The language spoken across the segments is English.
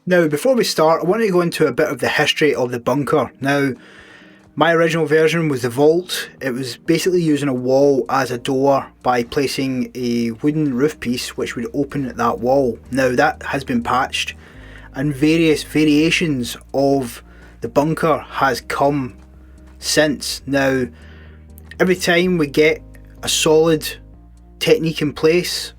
Now, before we start, I want to go into a bit of the history of the bunker. Now, my original version was the vault. It was basically using a wall as a door by placing a wooden roof piece which would open that wall. Now, that has been patched, and various variations of the bunker has come since. Now, every time we get a solid technique in place,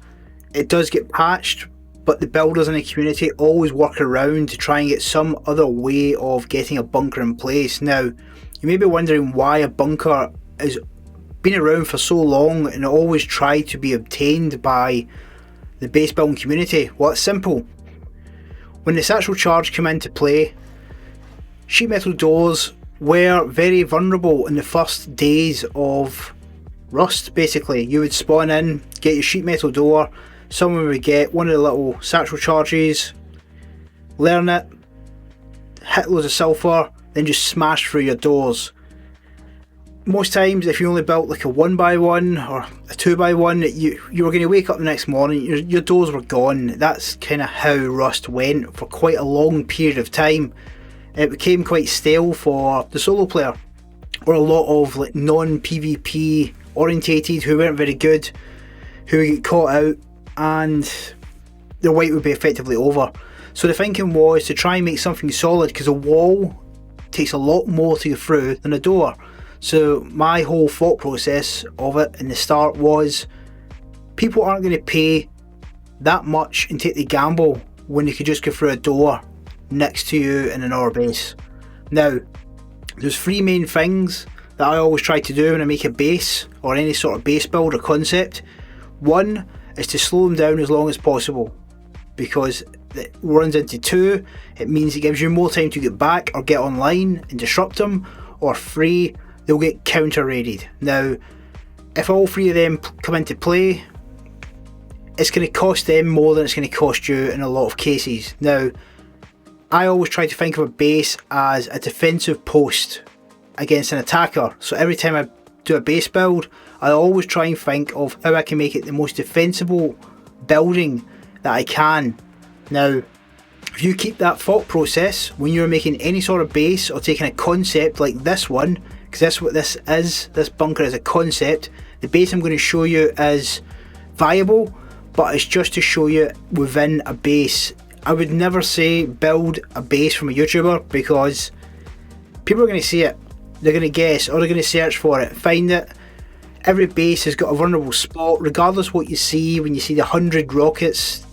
it does get patched, but the builders in the community always work around to try and get some other way of getting a bunker in place. Now, you may be wondering why a bunker has been around for so long and always tried to be obtained by the base building community. Well, it's simple. When the satchel charge came into play, sheet metal doors were very vulnerable in the first days of Rust. Basically, you would spawn in, get your sheet metal door, someone would get one of the little satchel charges, learn it, hit loads of sulphur, then just smash through your doors. Most times, if you only built like a 1x1 or a 2x1, you were going to wake up the next morning, your doors were gone. That's kind of how Rust went for quite a long period of time. It became quite stale for the solo player, or a lot of like non-PvP orientated who weren't very good, who would get caught out and their wait would be effectively over. So the thinking was to try and make something solid, because a wall takes a lot more to go through than a door. So my whole thought process of it in the start was, people aren't going to pay that much and take the gamble when they could just go through a door next to you in another base. Now, there's three main things that I always try to do when I make a base or any sort of base build or concept. One is to slow them down as long as possible, because it runs into two. It means it gives you more time to get back or get online and disrupt them, or three, they'll get counter raided. Now, if all three of them come into play, it's going to cost them more than it's going to cost you in a lot of cases. Now, I always try to think of a base as a defensive post against an attacker. So every time I do a base build, I always try and think of how I can make it the most defensible building that I can. Now, if you keep that thought process when you're making any sort of base or taking a concept like this one, because that's what this is, this bunker is a concept. The base I'm going to show you is viable, but it's just to show you within a base. I would never say build a base from a YouTuber, because people are going to see it, they're going to guess, or they're going to search for it, find it. Every base has got a vulnerable spot, regardless what you see. When you see the 100 rockets,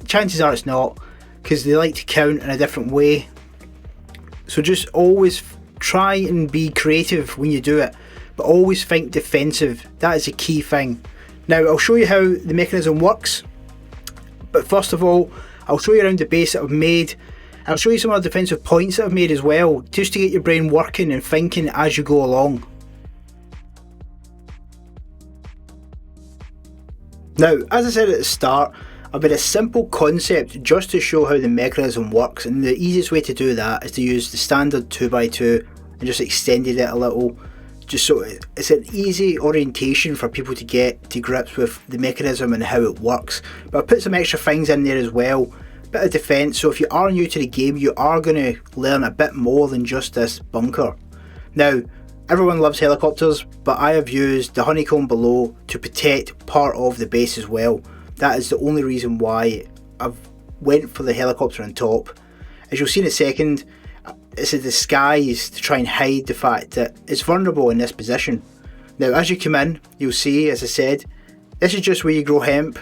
chances are it's not, because they like to count in a different way. So just always try and be creative when you do it, but always think defensive. That is a key thing. Now, I'll show you how the mechanism works, but first of all, I'll show you around the base that I've made. I'll show you some of the defensive points that I've made as well, just to get your brain working and thinking as you go along. Now, as I said at the start, I've made a simple concept just to show how the mechanism works, and the easiest way to do that is to use the standard 2x2 and just extended it a little, just so it's an easy orientation for people to get to grips with the mechanism and how it works. But I put some extra things in there as well, bit of defence, so if you are new to the game, you are going to learn a bit more than just this bunker. Now, everyone loves helicopters, but I have used the honeycomb below to protect part of the base as well. That is the only reason why I've went for the helicopter on top. As you'll see in a second, it's a disguise to try and hide the fact that it's vulnerable in this position. Now, as you come in, you'll see, as I said, this is just where you grow hemp.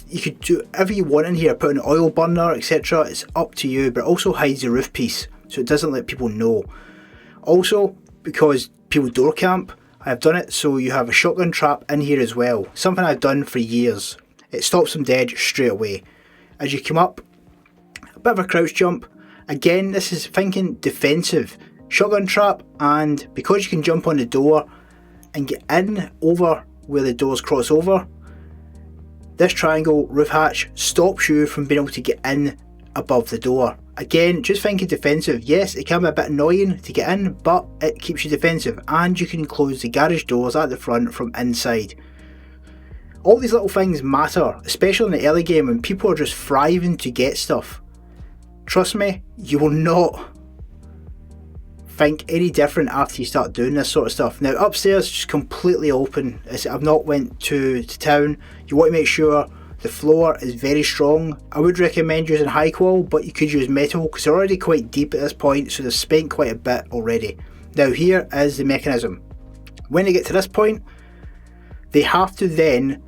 You could do whatever you want in here, put an oil burner, etc. It's up to you, but it also hides the roof piece, so it doesn't let people know. Also, because people door camp, I've done it so you have a shotgun trap in here as well. Something I've done for years. It stops them dead straight away. As you come up, a bit of a crouch jump. Again, this is thinking defensive. Shotgun trap, and because you can jump on the door and get in over where the doors cross over, this triangle roof hatch stops you from being able to get in above the door. Again, just thinking defensive. Yes, it can be a bit annoying to get in, but it keeps you defensive, and you can close the garage doors at the front from inside. All these little things matter, especially in the early game when people are just thriving to get stuff. Trust me, you will not think any different after you start doing this sort of stuff. Now upstairs just completely open. I've not went to town. You want to make sure the floor is very strong. I would recommend using high qual, but you could use metal because they're already quite deep at this point, so they've spent quite a bit already. Now here is the mechanism. When they get to this point, they have to then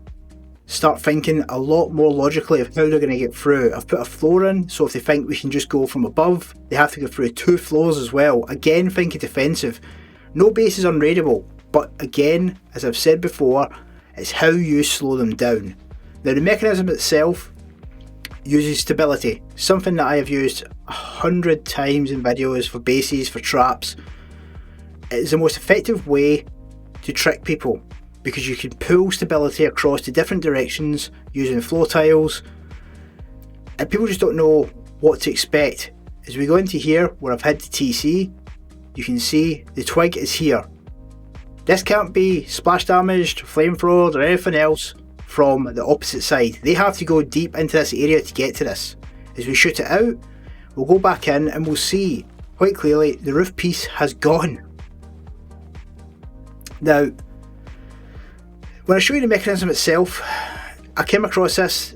start thinking a lot more logically of how they're going to get through. I've put a floor in, so if they think we can just go from above, they have to go through 2 floors as well. Again, thinking defensive. No base is unraidable, but again, as I've said before, it's how you slow them down. Now the mechanism itself uses stability, something that I have used 100 times in videos for bases, for traps. It is the most effective way to trick people, because you can pull stability across to different directions using floor tiles, and people just don't know what to expect. As we go into here where I've had the TC, you can see the twig is here. This can't be splash damaged, flamethrowed or anything else from the opposite side. They have to go deep into this area to get to this. As we shoot it out, we'll go back in and we'll see quite clearly the roof piece has gone. Now, when I show you the mechanism itself, I came across this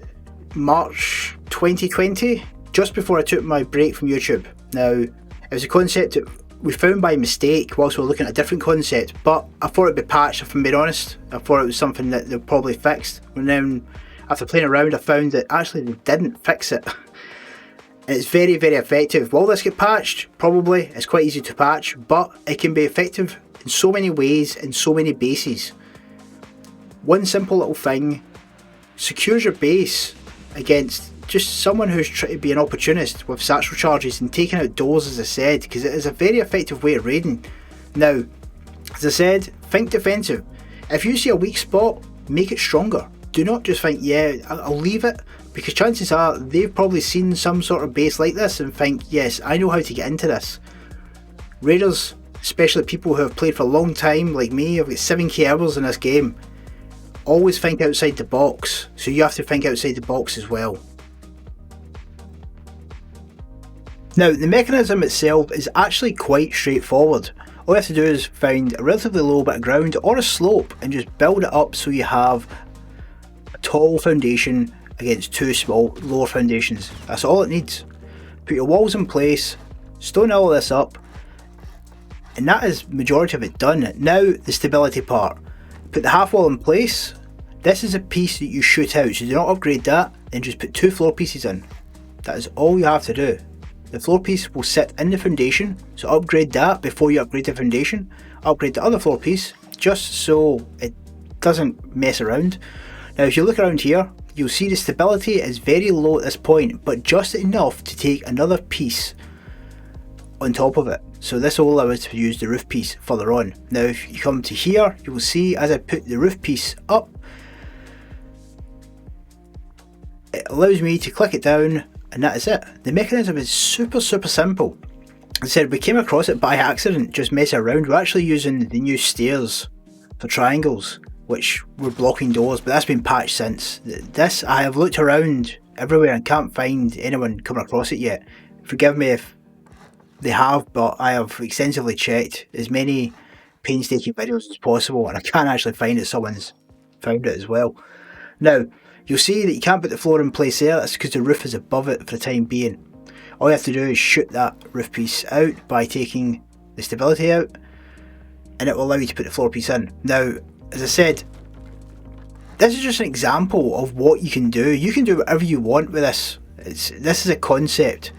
March 2020, just before I took my break from YouTube. Now, it was a concept that we found by mistake whilst we were looking at a different concept, but I thought it'd be patched, if I'm being honest. I thought it was something that they've probably fixed. And then, after playing around, I found that actually they didn't fix it. And it's very, very effective. Will this get patched? Probably. It's quite easy to patch, but it can be effective in so many ways, in so many bases. One simple little thing secures your base against just someone who's trying to be an opportunist with satchel charges and taking out doors, as I said, because it is a very effective way of raiding. Now, as I said, think defensive. If you see a weak spot, make it stronger. Do not just think, yeah, I'll leave it, because chances are they've probably seen some sort of base like this and think, yes, I know how to get into this. Raiders, especially people who have played for a long time like me, I've got 7k hours in this game, always think outside the box, so you have to think outside the box as well. Now, the mechanism itself is actually quite straightforward. All you have to do is find a relatively low bit of ground or a slope and just build it up so you have a tall foundation against 2 small lower foundations. That's all it needs. Put your walls in place, stone all this up, and that is majority of it done. Now the stability part. Put the half wall in place. This is a piece that you shoot out, so do not upgrade that, and just put 2 floor pieces in. That is all you have to do. The floor piece will sit in the foundation, so upgrade that before you upgrade the foundation. Upgrade the other floor piece, just so it doesn't mess around. Now if you look around here, you'll see the stability is very low at this point, but just enough to take another piece on top of it. So this will allow us to use the roof piece further on. Now if you come to here, you will see as I put the roof piece up, it allows me to click it down, and that is it. The mechanism is super simple. As I said, we came across it by accident, just messing around. We're actually using the new stairs for triangles, which were blocking doors, but that's been patched since. This, I have looked around everywhere and can't find anyone coming across it yet. Forgive me if they have, but I have extensively checked as many painstaking videos as possible, and I can't actually find that someone's found it as well. Now, you'll see that you can't put the floor in place there. That's because the roof is above it for the time being. All you have to do is shoot that roof piece out by taking the stability out, and it will allow you to put the floor piece in. Now, as I said, this is just an example of what you can do. You can do whatever you want with this. This is a concept.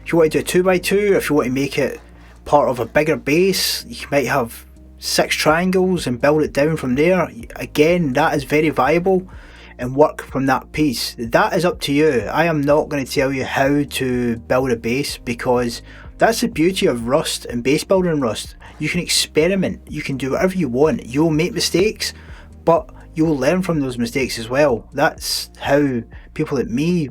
If you want to do a 2x2, if you want to make it part of a bigger base, you might have 6 triangles and build it down from there. Again, that is very viable, and work from that piece. That is up to you. I am not going to tell you how to build a base, because that's the beauty of Rust and base building in Rust. You can experiment, you can do whatever you want. You'll make mistakes, but you'll learn from those mistakes as well. That's how people like me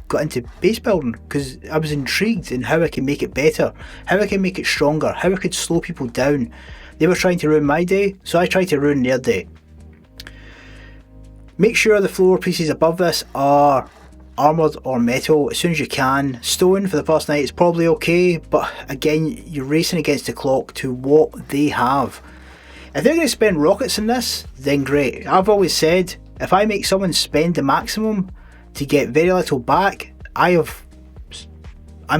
got into base building, because I was intrigued in how I can make it better, how I can make it stronger, how I could slow people down. They were trying to ruin my day, so I tried to ruin their day. Make sure the floor pieces above this are armoured or metal as soon as you can. Stone for the first night is probably okay, but again, you're racing against the clock to what they have. If they're going to spend rockets in this, then great. I've always said, if I make someone spend the maximum to get very little back, I'm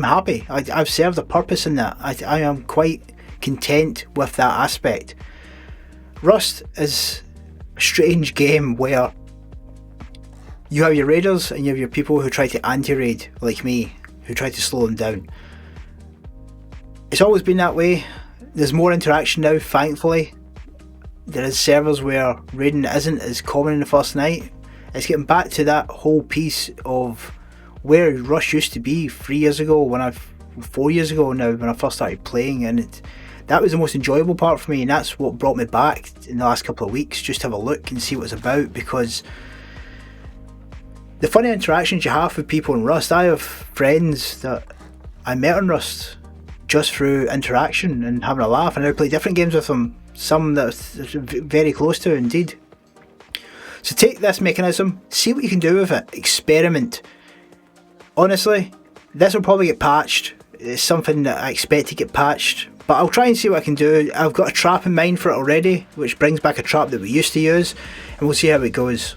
happy. I've served a purpose in that. I am quite content with that aspect. Rust is a strange game where you have your raiders and you have your people who try to anti-raid, like me, who try to slow them down. It's always been that way. There's more interaction now, thankfully. There is servers where raiding isn't as common in the first night. It's getting back to that whole piece of where Rust used to be 3 years ago, 4 years ago now, when I first started playing, and that was the most enjoyable part for me, and that's what brought me back in the last couple of weeks, just to have a look and see what it's about, because the funny interactions you have with people in Rust, I have friends that I met on Rust just through interaction and having a laugh, and I play different games with them, some that are very close to indeed. So take this mechanism, see what you can do with it, experiment. Honestly, this will probably get patched. It's something that I expect to get patched, but I'll try and see what I can do. I've got a trap in mind for it already, which brings back a trap that we used to use, and we'll see how it goes.